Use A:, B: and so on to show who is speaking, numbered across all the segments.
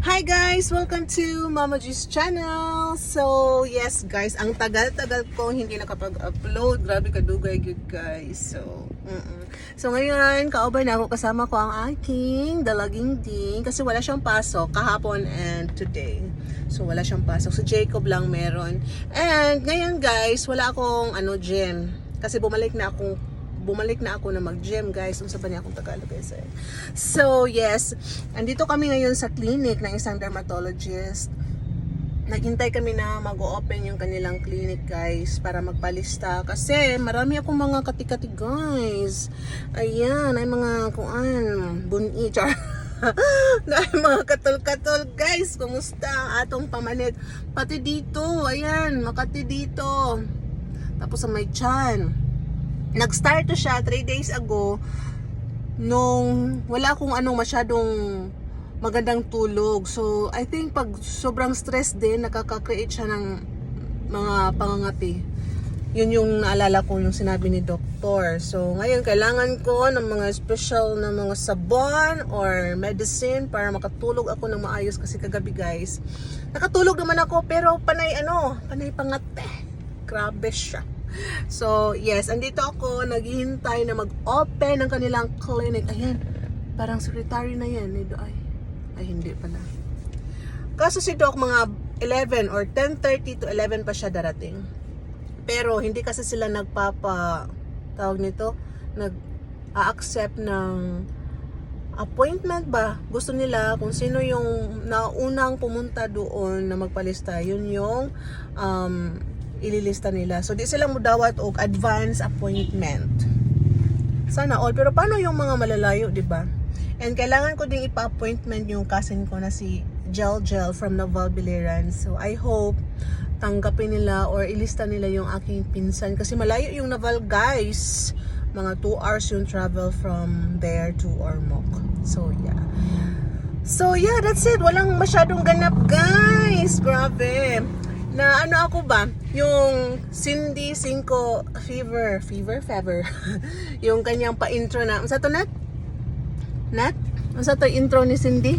A: Hi guys! Welcome to Mama G's channel! So, yes guys, ang tagal-tagal ko hindi nakapag-upload. Grabe kadugay good guys. So ngayon, kaubay na ako, kasama ko ang aking dalaging ding kasi wala siyang pasok kahapon and today. So, wala siyang pasok. So, Jacob lang meron. And ngayon guys, wala akong gym. Kasi bumalik na ako na mag-gym guys. Unsa ba niya akong Tagalog guys eh. So yes, andito kami ngayon sa clinic ng isang dermatologist. Naghintay kami na mag-open yung kanilang clinic guys para magpalista kasi marami akong mga katikati guys. Ayan, ay mga buni char. Ay mga katol-katol guys. Kumusta ang atong pamanit? Pati dito, ayan, Makati dito. Tapos sa may tiyan. Nag-start to siya 3 days ago nung wala akong masyadong magandang tulog. So, I think pag sobrang stress din, nakaka-create siya ng mga pangangati. Yun yung naalala ko yung sinabi ni doktor. So, ngayon kailangan ko ng mga special na mga sabon or medicine para makatulog ako ng maayos kasi kagabi guys. Nakatulog naman ako pero panay pangate. Grabe siya. So, yes, andito ako, naghihintay na mag-open ng kanilang clinic. Ayan, parang secretary na yan. Ay, hindi pala. Kaso si Doc, mga 11 or 10:30 to 11 pa siya darating. Pero, hindi kasi sila nag-a-accept ng appointment ba? Gusto nila kung sino yung naunang pumunta doon na magpalista. Yun yung ililista nila. So, di sila mudawat og advance appointment. Sana all. Pero paano yung mga malalayo, di ba? And kailangan ko ding ipa-appointment yung cousin ko na si Gel from Naval Biliran. So, I hope tanggapin nila or ilista nila yung aking pinsan. Kasi malayo yung Naval, guys. Mga 2 hours yung travel from there to Ormoc. So, yeah, that's it. Walang masyadong ganap, guys. Grabe. Na ako ba? Yung Cindy 5 Fever. Yung kanyang pa-intro na. Ano sa to, Nat? Ano sa to intro ni Cindy?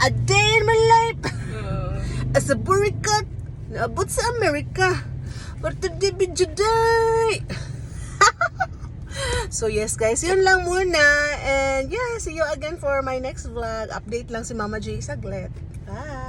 A: A day in my life as a burikat naabot sa Amerika. But today be Juday. So yes guys, yun lang muna. And yeah, see you again for my next vlog. Update lang si Mama G saglit. Bye!